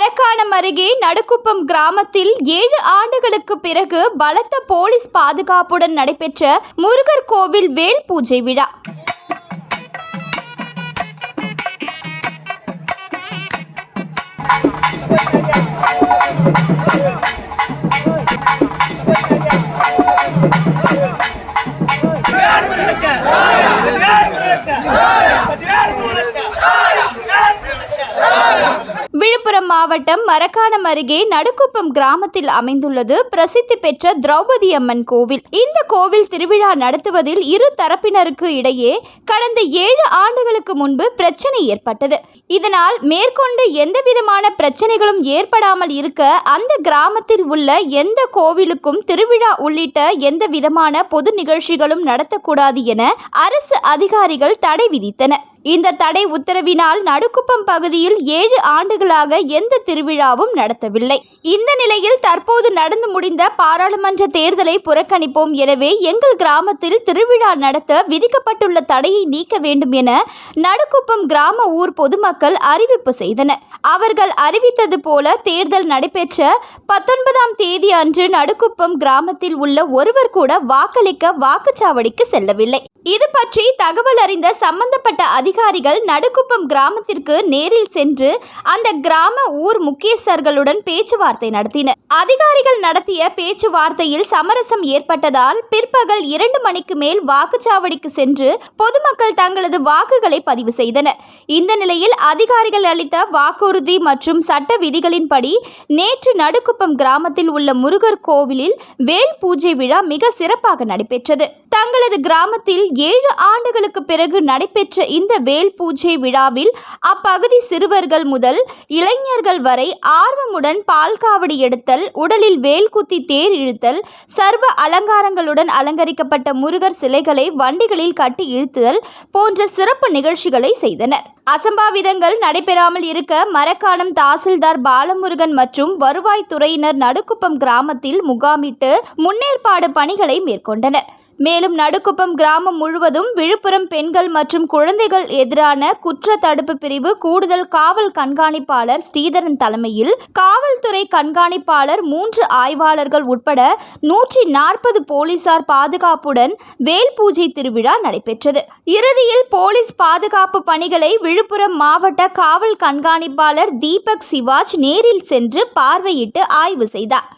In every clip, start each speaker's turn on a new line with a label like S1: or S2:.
S1: மரக்காணம் அருகே நடுக்குப்பம் கிராமத்தில் 7 ஆண்டுகளுக்கு பிறகு பலத்த போலீஸ் பாதுகாப்புடன் நடைபெற்ற முருகர் கோவில் வேல் பூஜை விழா. விழுப்புரம் மாவட்டம் மரக்காணம் அருகே நடுக்குப்பம் கிராமத்தில் அமைந்துள்ளது பிரசித்தி பெற்ற திரௌபதி அம்மன் கோவில். இந்த கோவில் திருவிழா நடத்துவதில் இரு தரப்பினருக்கு இடையே கடந்த 7 ஆண்டுகளுக்கு முன்பு பிரச்சனை ஏற்பட்டது. இதனால் மேற்கொண்டு எந்தவிதமான பிரச்சனைகளும் ஏற்படாமல் இருக்க அந்த கிராமத்தில் உள்ள எந்த கோவிலுக்கும் திருவிழா உள்ளிட்ட எந்த விதமான பொது நிகழ்ச்சிகளும் நடத்தக்கூடாது என அரசு அதிகாரிகள் தடை விதித்தனர். இந்த தடை உத்தரவினால் நடுக்குப்பம் பகுதியில் 7 ஆண்டுகளாக எந்த திருவிழாவும் நடத்தவில்லை. இந்த நிலையில் தற்போது நடந்து முடிந்த பாராளுமன்ற தேர்தலை புறக்கணிப்போம், எனவே எங்கள் கிராமத்தில் திருவிழா நடத்த விதிக்கப்பட்டுள்ள தடையை நீக்க வேண்டும் என நடுக்குப்பம் கிராம ஊர் பொதுமக்கள் அறிவிப்பு செய்தனர். அவர்கள் அறிவித்தது போல தேர்தல் நடைபெற்ற 19ஆம் தேதி அன்று நடுக்குப்பம் கிராமத்தில் உள்ள ஒருவர் கூட வாக்களிக்க வாக்குச்சாவடிக்கு செல்லவில்லை. இது பற்றி தகவல் அறிந்த சம்பந்தப்பட்ட அதிகாரிகள் நடுக்குப்பம் கிராமத்திற்கு நேரில் சென்று அந்த கிராம ஊர் முக்கியஸ்தர்களுடன் பேச்சுவார்த்தை நடத்தினர். அதிகாரிகள் நடத்திய பேச்சுவார்த்தையில் சமரசம் ஏற்பட்டதால் பிற்பகல் 2 மணிக்கு மேல் வாக்குச்சாவடிக்கு சென்று பொதுமக்கள் தங்களது வாக்குகளை பதிவு செய்தனர். இந்த நிலையில் அதிகாரிகள் அளித்த வாக்குறுதி மற்றும் சட்ட விதிகளின்படி நேற்று நடுக்குப்பம் கிராமத்தில் உள்ள முருகர் கோவிலில் வேல் பூஜை விழா மிக சிறப்பாக நடைபெற்றது. தங்களது கிராமத்தில் 7 ஆண்டுகளுக்கு பிறகு நடைபெற்ற இந்த வேல் பூஜை விழாவில் அப்பகுதி சிறுவர்கள் முதல் இளைஞர்கள் வரை ஆர்வமுடன் பால்காவடி எடுத்தல், உடலில் வேல் குத்தி தேர் இழுத்தல், சர்வ அலங்காரங்களுடன் அலங்கரிக்கப்பட்ட முருகர் சிலைகளை வண்டிகளில் கட்டி இழுத்துதல் போன்ற சிறப்பு நிகழ்ச்சிகளை செய்தனர். அசம்பாவிதங்கள் நடைபெறாமல் இருக்க மரக்காணம் தாசில்தார் பாலமுருகன் மற்றும் வருவாய்த்துறையினர் நடுக்குப்பம் கிராமத்தில் முகாமிட்டு முன்னேற்பாடு பணிகளை மேற்கொண்டனர். மேலும் நடுக்குப்பம் கிராமம் முழுவதும் விழுப்புரம் பெண்கள் மற்றும் குழந்தைகள் எதிரான குற்ற தடுப்பு பிரிவு கூடுதல் காவல் கண்காணிப்பாளர் ஸ்ரீதரன் தலைமையில் காவல்துறை கண்காணிப்பாளர் 3 ஆய்வாளர்கள் உட்பட 140 போலீசார் பாதுகாப்புடன் வேல் பூஜை திருவிழா நடைபெற்றது. இறுதியில் போலீஸ் பாதுகாப்பு பணிகளை விழுப்புரம் மாவட்ட காவல் கண்காணிப்பாளர் தீபக் சிவாஜ் நேரில் சென்று பார்வையிட்டு ஆய்வு செய்தார்.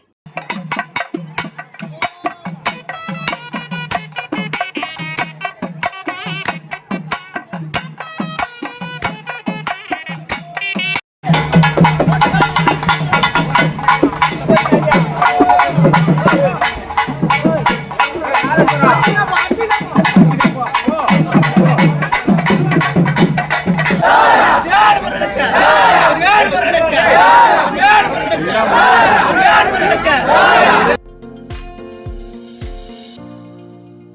S2: யார் முருகனுக்கு